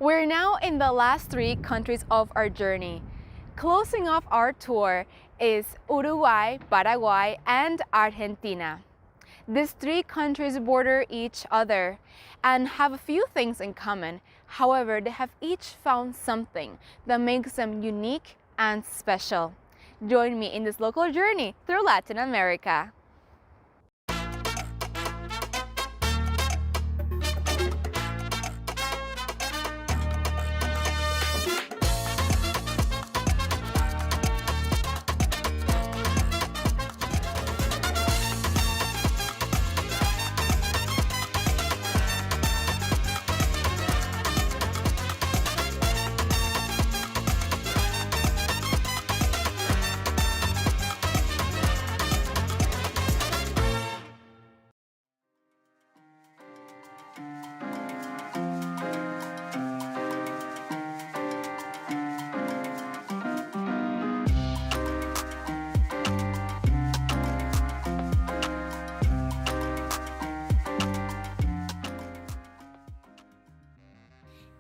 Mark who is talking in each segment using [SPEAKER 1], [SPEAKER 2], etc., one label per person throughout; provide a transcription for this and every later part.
[SPEAKER 1] We're now in the last 3 countries of our journey. Closing off our tour is Uruguay, Paraguay, and Argentina. These 3 countries border each other and have a few things in common. However, they have each found something that makes them unique and special. Join me in this local journey through Latin America.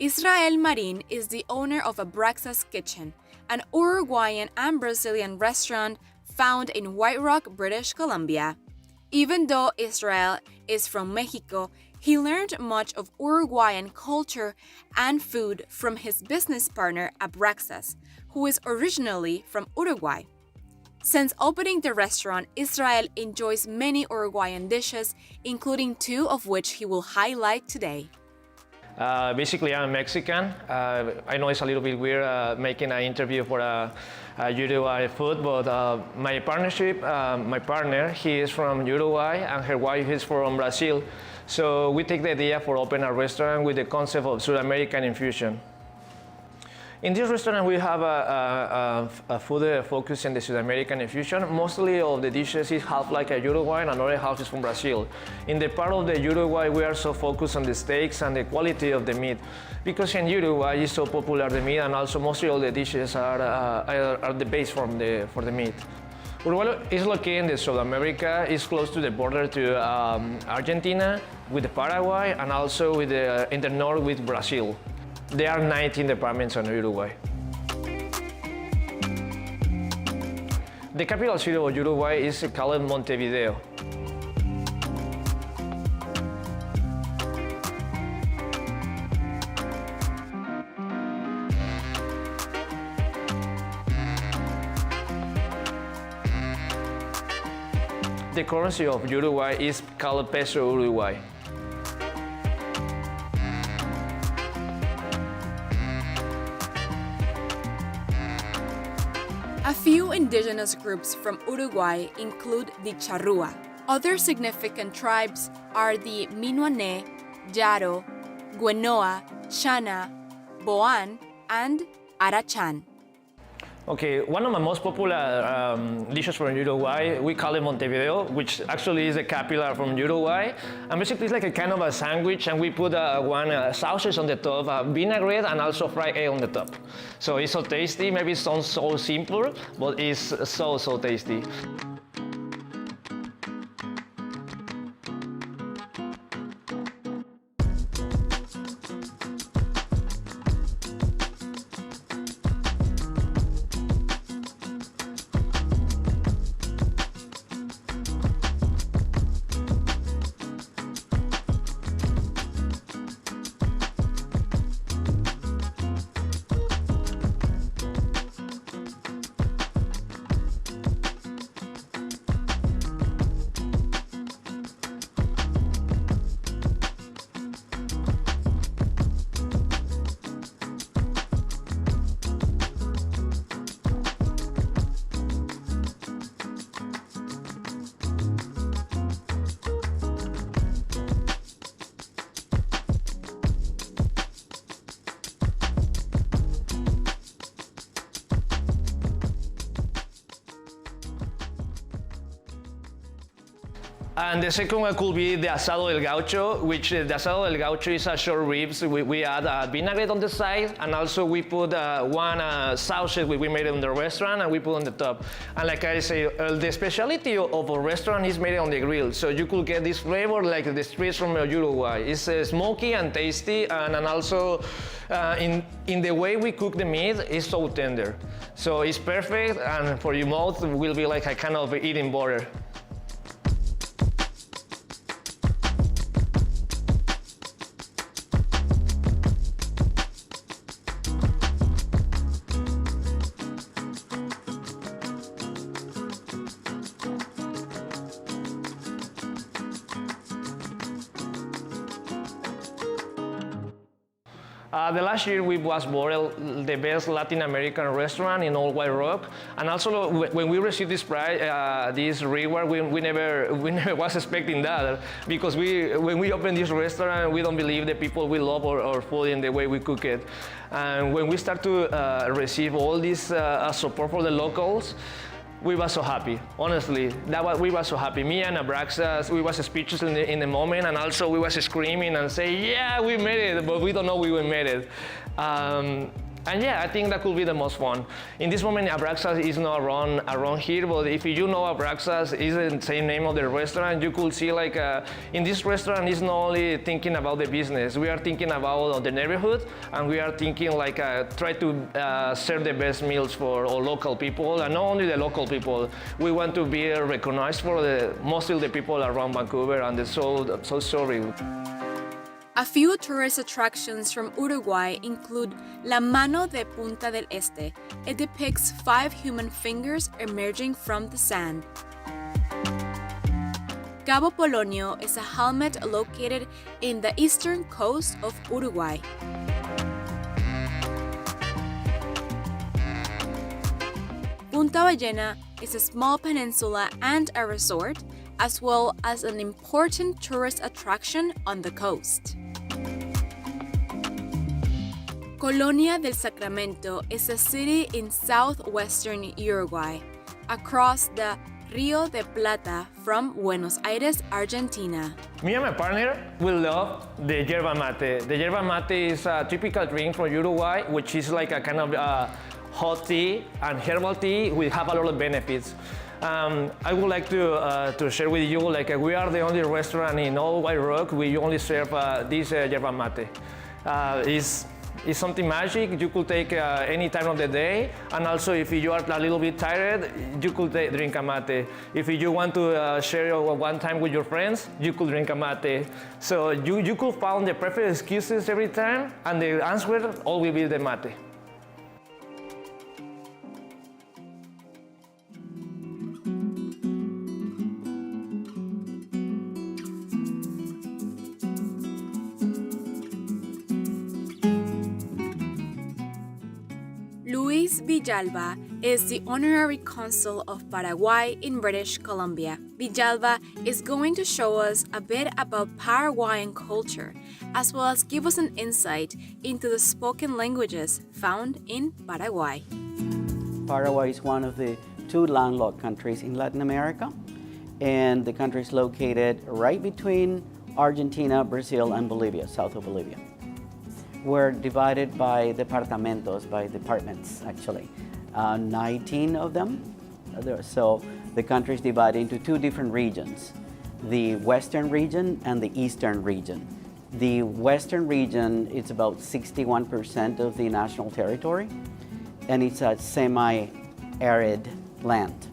[SPEAKER 1] Israel Marin is the owner of Abraxas Kitchen, an Uruguayan and Brazilian restaurant found in White Rock, British Columbia. Even though Israel is from Mexico, he learned much of Uruguayan culture and food from his business partner Abraxas, who is originally from Uruguay. Since opening the restaurant, Israel enjoys many Uruguayan dishes, including 2 of which he will highlight today.
[SPEAKER 2] Basically, I'm Mexican. I know it's a little bit weird making an interview for Uruguay food, but my partner, he is from Uruguay and her wife is from Brazil. So we take the idea for opening a restaurant with the concept of South American infusion. In this restaurant, we have a food focus in the South American infusion. Mostly of the dishes is half like a Uruguay and another half is from Brazil. In the part of the Uruguay, we are so focused on the steaks and the quality of the meat. Because in Uruguay, it's so popular the meat, and also mostly all the dishes are the base for the meat. Uruguay is located in South America. It's close to the border to Argentina, with the Paraguay, and also with in the north with Brazil. There are 19 departments in Uruguay. The capital city of Uruguay is called Montevideo. The currency of Uruguay is called peso Uruguay.
[SPEAKER 1] A few indigenous groups from Uruguay include the Charrúa. Other significant tribes are the Minuané, Yaro, Guenoa, Chana, Boan, and Arachan.
[SPEAKER 2] Okay, one of my most popular dishes from Uruguay, we call it Montevideo, which actually is the capital from Uruguay. And basically it's like a kind of a sandwich, and we put sauces on the top, vinaigrette, and also fried egg on the top. So it's so tasty. Maybe it sounds so simple, but it's so tasty. And the second one could be the asado del gaucho, which the asado del gaucho is a short ribs. We add vinaigrette on the side, and also we put one sausage we made in the restaurant, and we put on the top. And like I say, the specialty of a restaurant is made on the grill, so you could get this flavor like the streets from Uruguay. It's smoky and tasty, and also in the way we cook the meat, it's so tender. So it's perfect, and for your mouth, it will be like a kind of eating butter. The last year we was voted the best Latin American restaurant in all White Rock, and also when we received this prize, this reward, we never was expecting that, because when we opened this restaurant, we don't believe the people will love our food in the way we cook it, and when we start to receive all this support for the locals, we were so happy. Honestly, we were so happy. Me and Abraxas, we was speechless in the moment, and also we was screaming and saying, "Yeah, we made it!" But we don't know we made it. And yeah, I think that could be the most fun. In this moment, Abraxas is not around here, but if you know Abraxas is the same name of the restaurant, you could see like in this restaurant is not only thinking about the business, we are thinking about the neighborhood, and we are thinking like try to serve the best meals for all local people, and not only the local people. We want to be recognized for mostly the people around Vancouver and the so Surrey.
[SPEAKER 1] A few tourist attractions from Uruguay include La Mano de Punta del Este. It depicts 5 human fingers emerging from the sand. Cabo Polonio is a hamlet located in the eastern coast of Uruguay. Punta Ballena is a small peninsula and a resort, as well as an important tourist attraction on the coast. Colonia del Sacramento is a city in southwestern Uruguay, across the Rio de Plata from Buenos Aires, Argentina.
[SPEAKER 2] Me and my partner, we love the yerba mate. The yerba mate is a typical drink from Uruguay, which is like a kind of hot tea and herbal tea. We have a lot of benefits. I would like to share with you, like we are the only restaurant in all White Rock. We only serve this yerba mate. It's something magic. You could take any time of the day, and also if you are a little bit tired, you could drink a mate. If you want to share one time with your friends, you could drink a mate. So you could find the perfect excuses every time, and the answer all will be the mate.
[SPEAKER 1] Luis Villalba is the honorary consul of Paraguay in British Columbia. Villalba is going to show us a bit about Paraguayan culture, as well as give us an insight into the spoken languages found in Paraguay.
[SPEAKER 3] Paraguay is one of the 2 landlocked countries in Latin America, and the country is located right between Argentina, Brazil, and Bolivia, south of Bolivia. We're divided by departamentos, by departments actually, 19 of them. So the country is divided into 2 different regions, the western region and the eastern region. The western region is about 61% of the national territory, and it's a semi-arid land.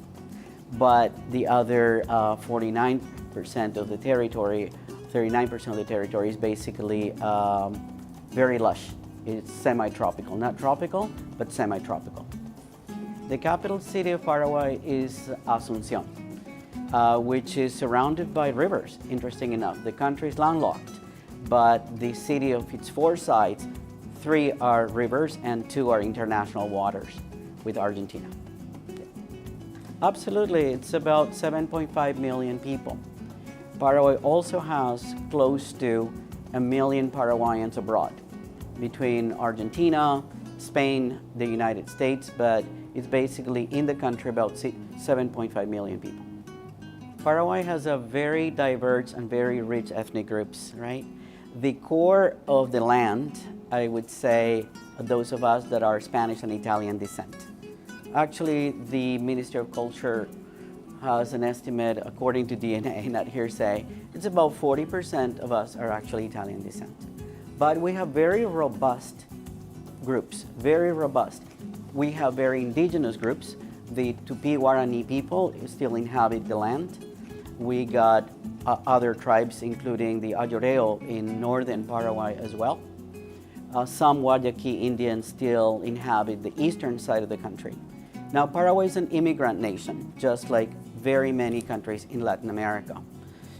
[SPEAKER 3] But the other 49% of the territory, 39% of the territory is basically very lush. It's semi-tropical, not tropical, but semi-tropical. The capital city of Paraguay is Asunción, which is surrounded by rivers, interesting enough. The country is landlocked, but the city of its 4 sides, 3 are rivers and 2 are international waters with Argentina. Absolutely, it's about 7.5 million people. Paraguay also has close to 1 million Paraguayans abroad, between Argentina, Spain, the United States, but it's basically in the country about 7.5 million people. Paraguay has a very diverse and very rich ethnic groups, right? The core of the land, I would say, those of us that are Spanish and Italian descent. Actually, the Ministry of Culture has an estimate, according to DNA, not hearsay, it's about 40% of us are actually Italian descent. But we have very robust groups, very robust. We have very indigenous groups. The Tupi-Guarani people still inhabit the land. We got other tribes, including the Ayoreo in northern Paraguay as well. Some Guayaqui Indians still inhabit the eastern side of the country. Now, Paraguay is an immigrant nation, just like very many countries in Latin America.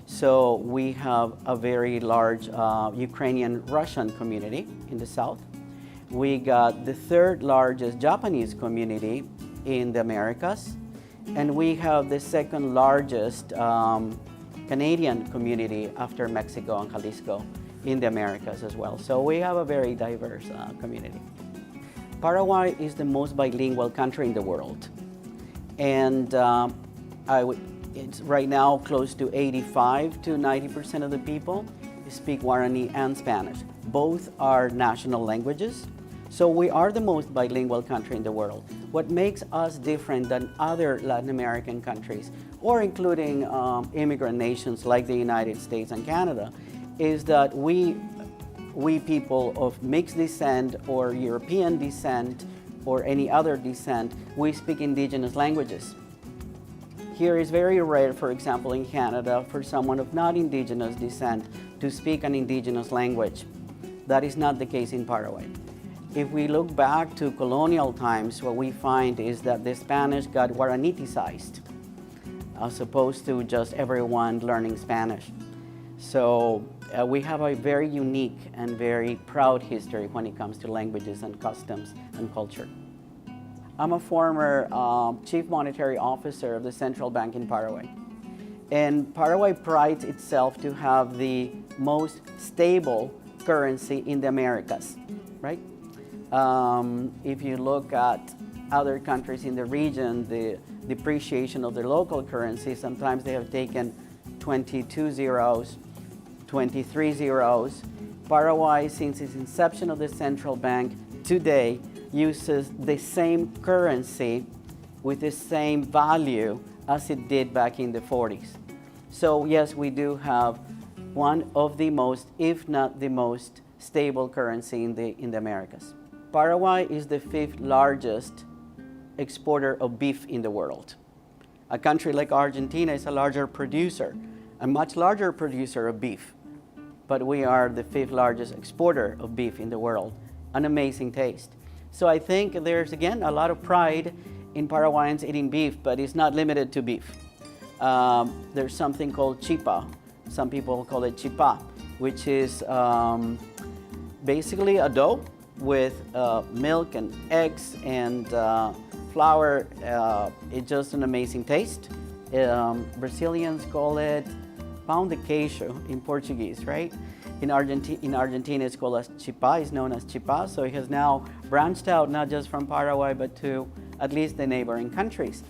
[SPEAKER 3] So we have a very large Ukrainian-Russian community in the south. We got the third largest Japanese community in the Americas, and we have the second largest Canadian community after Mexico and Jalisco in the Americas as well. So we have a very diverse community. Paraguay is the most bilingual country in the world, and it's right now close to 85 to 90% of the people speak Guarani and Spanish. Both are national languages. So we are the most bilingual country in the world. What makes us different than other Latin American countries, or including immigrant nations like the United States and Canada, is that we people of mixed descent or European descent or any other descent, we speak indigenous languages. Here is very rare, for example, in Canada, for someone of not indigenous descent to speak an indigenous language. That is not the case in Paraguay. If we look back to colonial times, what we find is that the Spanish got Guaraniticized, as opposed to just everyone learning Spanish. So we have a very unique and very proud history when it comes to languages and customs and culture. I'm a former Chief Monetary Officer of the Central Bank in Paraguay. And Paraguay prides itself to have the most stable currency in the Americas, right? If you look at other countries in the region, the depreciation of their local currency, sometimes they have taken 22 zeros, 23 zeros. Paraguay, since its inception of the central bank, today uses the same currency with the same value as it did back in the 40s. So yes, we do have one of the most, if not the most, stable currency in the Americas. Paraguay is the 5th largest exporter of beef in the world. A country like Argentina is a larger producer, a much larger producer of beef. But we are the 5th largest exporter of beef in the world. An amazing taste. So I think there's, again, a lot of pride in Paraguayans eating beef, but it's not limited to beef. There's something called chipa. Some people call it chipa, which is basically a dough with milk and eggs and flour. It's just an amazing taste. Brazilians call it pão de queijo in Portuguese, right? In Argentina, it's called as chipa, it's known as chipa, so it has now branched out not just from Paraguay, but to at least the neighboring countries.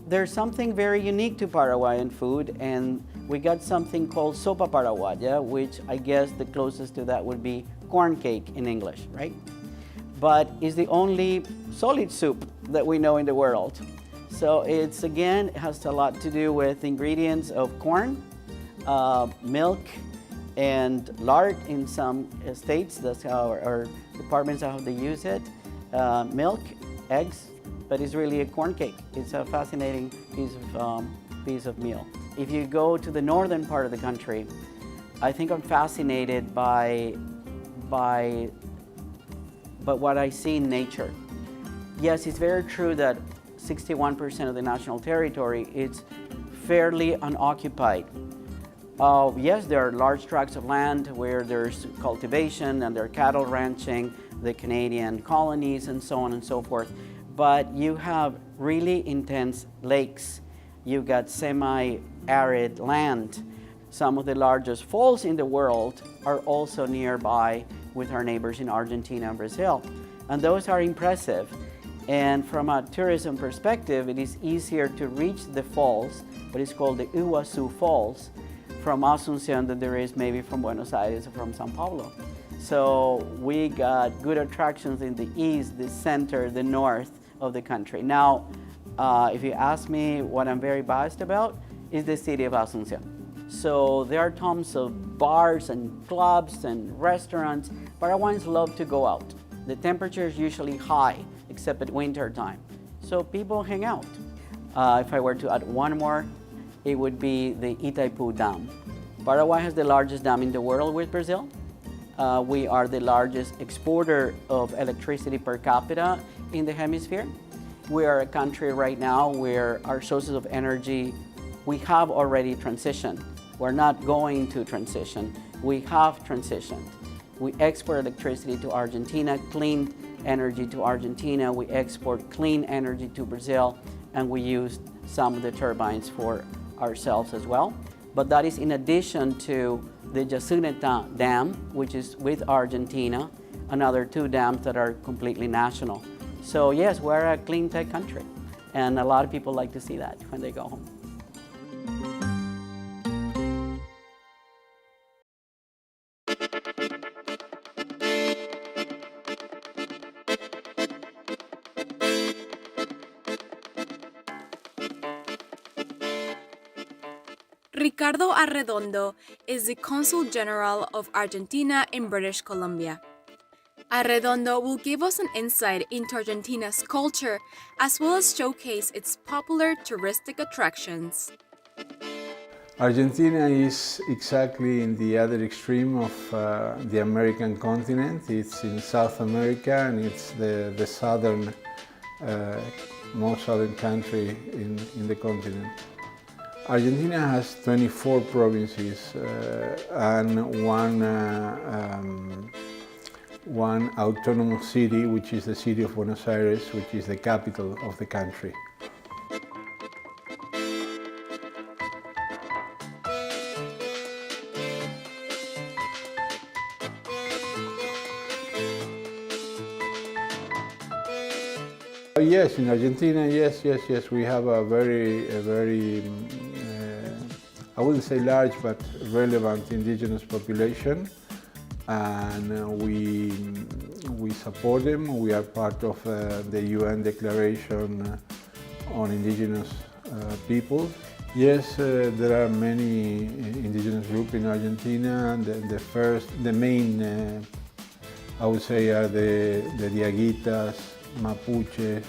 [SPEAKER 3] There's something very unique to Paraguayan food, and we got something called sopa paraguaya, which I guess the closest to that would be corn cake in English, right? But it's the only solid soup that we know in the world. So it's, again, it has a lot to do with ingredients of corn, milk, and lard in some states. That's how our departments, how they use it. Milk, eggs, but it's really a corn cake. It's a fascinating piece of meal. If you go to the northern part of the country, I think I'm fascinated by what I see in nature. Yes, it's very true that 61% of the national territory is fairly unoccupied. Yes, there are large tracts of land where there's cultivation and there are cattle ranching, the Canadian colonies and so on and so forth. But you have really intense lakes. You've got semi-arid land. Some of the largest falls in the world are also nearby with our neighbors in Argentina and Brazil. And those are impressive. And from a tourism perspective, it is easier to reach the falls, what is called the Iguazu Falls, from Asunción than there is maybe from Buenos Aires or from Sao Paulo. So we got good attractions in the east, the center, the north of the country. Now, if you ask me what I'm very biased about, is the city of Asunción. So there are tons of bars and clubs and restaurants. Paraguayans love to go out. The temperature is usually high, except at winter time. So people hang out. If I were to add one more, it would be the Itaipu Dam. Paraguay has the largest dam in the world with Brazil. We are the largest exporter of electricity per capita in the hemisphere. We are a country right now where our sources of energy, we have already transitioned. We're not going to transition. We have transitioned. We export electricity to Argentina, clean energy to Argentina. We export clean energy to Brazil, and we use some of the turbines for ourselves as well. But that is in addition to the Yacyretá Dam, which is with Argentina, another two dams that are completely national. So yes, we're a clean tech country, and a lot of people like to see that when they go home.
[SPEAKER 1] Ricardo Arredondo is the Consul General of Argentina in British Columbia. Arredondo will give us an insight into Argentina's culture as well as showcase its popular touristic attractions.
[SPEAKER 4] Argentina is exactly in the other extreme of the American continent. It's in South America, and it's the southern, most southern country in the continent. Argentina has 24 provinces and one autonomous city, which is the city of Buenos Aires, which is the capital of the country. Yes, in Argentina, yes, we have a very I wouldn't say large, but relevant indigenous population, and we support them. We are part of the UN Declaration on Indigenous Peoples. Yes, there are many indigenous groups in Argentina. The main, I would say, are the Diaguitas, Mapuches,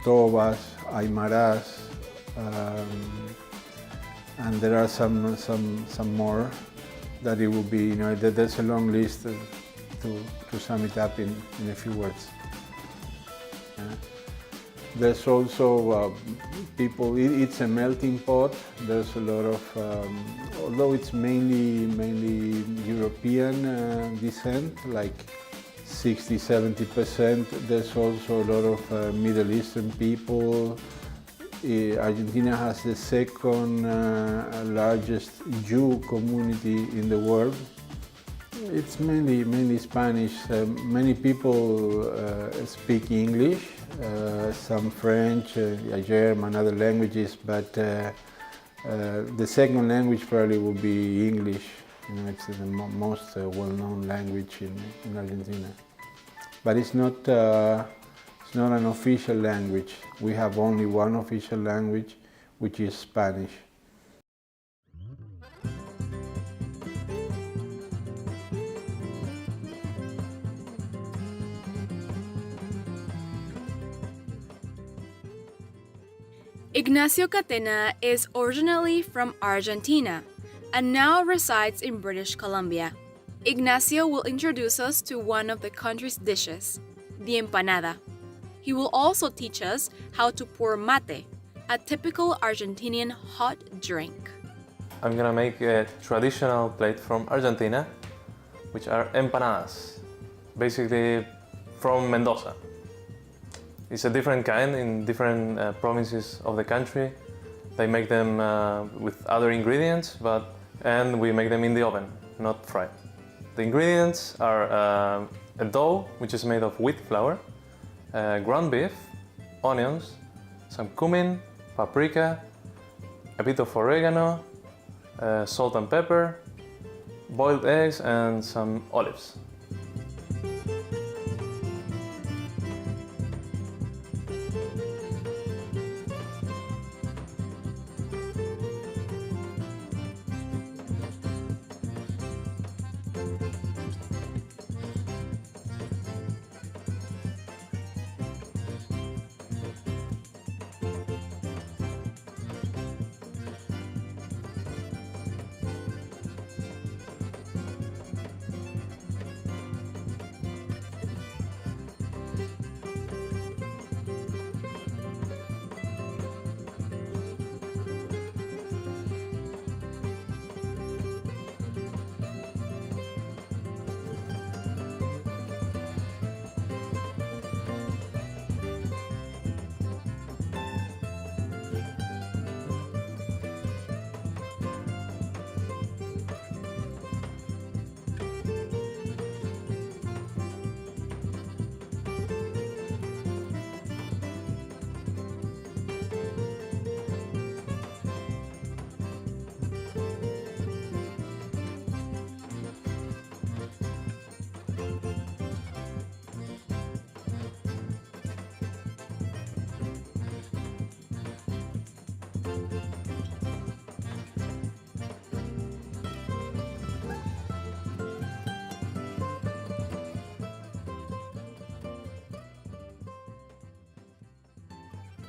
[SPEAKER 4] Tobas, Aymaras, and there are some more that it will be, there's a long list to sum it up in a few words. There's also people, it's a melting pot. There's a lot of, although it's mainly European descent, like 60–70%, there's also a lot of Middle Eastern people. Argentina has the second largest Jew community in the world. It's mainly Spanish. Many people speak English, some French, German, other languages, but the second language probably will be English. It's the most well-known language in Argentina. But it's not an official language. We have only one official language, which is Spanish.
[SPEAKER 1] Ignacio Catena is originally from Argentina and now resides in British Columbia. Ignacio will introduce us to one of the country's dishes, the empanada. He will also teach us how to pour mate, a typical Argentinian hot drink.
[SPEAKER 5] I'm gonna make a traditional plate from Argentina, which are empanadas, basically from Mendoza. It's a different kind in different provinces of the country. They make them with other ingredients, and we make them in the oven, not fried. The ingredients are a dough, which is made of wheat flour, ground beef, onions, some cumin, paprika, a bit of oregano, salt and pepper, boiled eggs, and some olives.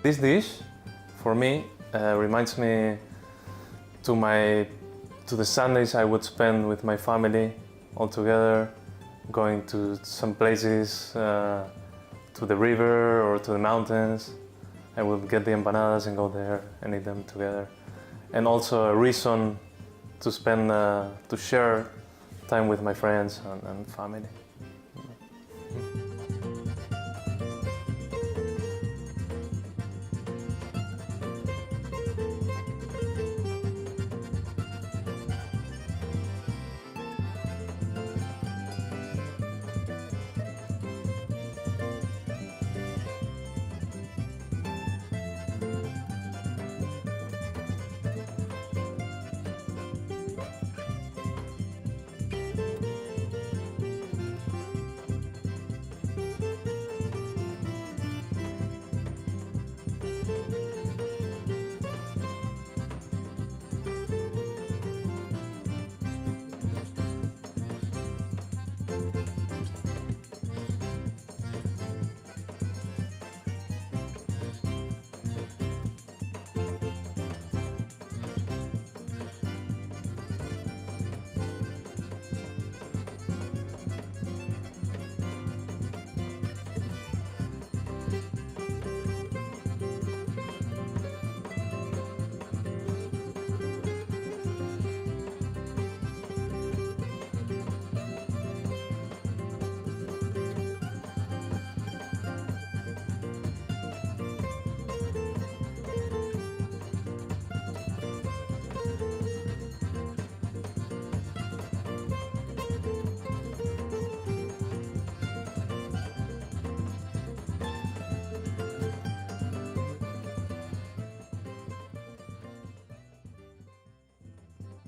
[SPEAKER 5] This dish, for me, reminds me to the Sundays I would spend with my family all together, going to some places, to the river or to the mountains. I would get the empanadas and go there and eat them together. And also a reason to spend, to share time with my friends and family.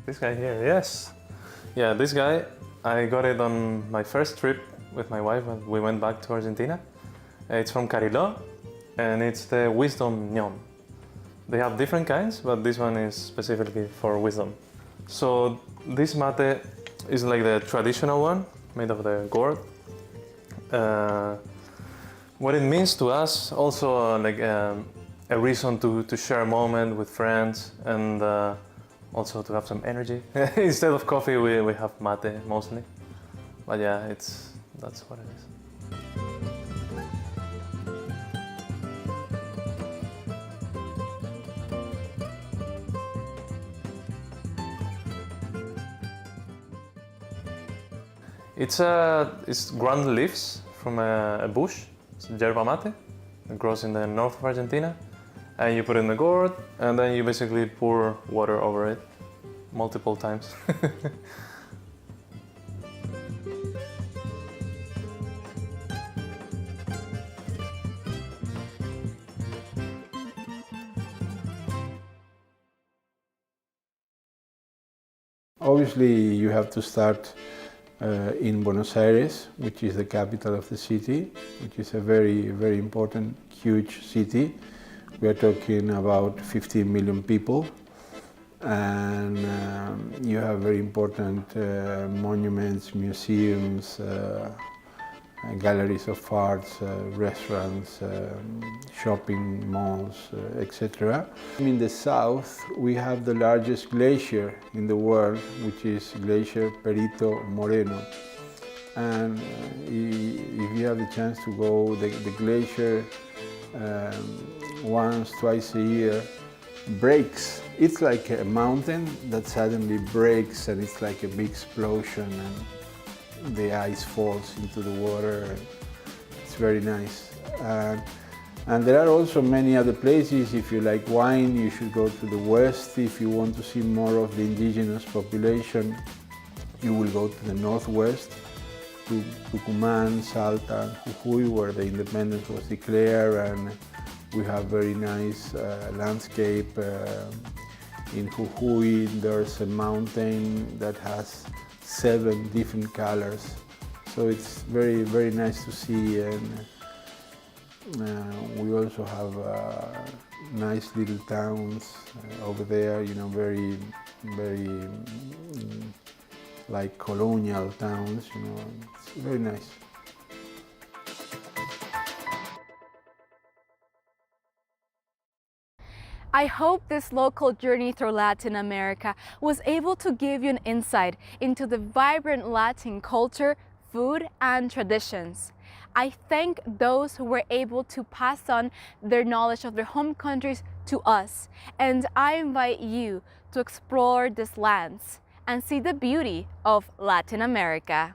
[SPEAKER 5] This guy here, yes. Yeah, this guy, I got it on my first trip with my wife when we went back to Argentina. It's from Cariló, and it's the wisdom ñom. They have different kinds, but this one is specifically for wisdom. So this mate is like the traditional one, made of the gourd. What it means to us, also like a reason to share a moment with friends and also to have some energy. Instead of coffee, we have mate mostly. But yeah, that's what it is. It's ground leaves from a bush. It's yerba mate. It grows in the north of Argentina. And you put it in the gourd, and then you basically pour water over it multiple times.
[SPEAKER 4] Obviously, you have to start in Buenos Aires, which is the capital of the city, which is a very, very important, huge city. We are talking about 15 million people, and you have very important monuments, museums, galleries of arts, restaurants, shopping malls, etc. In the south, we have the largest glacier in the world, which is Glacier Perito Moreno. And if you have the chance to go, the glacier once, twice a year breaks. It's like a mountain that suddenly breaks, and it's like a big explosion, and the ice falls into the water. It's very nice. And there are also many other places. If you like wine, you should go to the west. If you want to see more of the indigenous population, you will go to the northwest, to Tucumán, Salta, and Jujuy, where the independence was declared, and we have very nice landscape. In Jujuy, there's a mountain that has 7 different colors, so it's very, very nice to see. And we also have nice little towns over there, you know, very, very like colonial towns, you know. It's very nice.
[SPEAKER 1] I hope this local journey through Latin America was able to give you an insight into the vibrant Latin culture, food, and traditions. I thank those who were able to pass on their knowledge of their home countries to us, and I invite you to explore these lands and see the beauty of Latin America.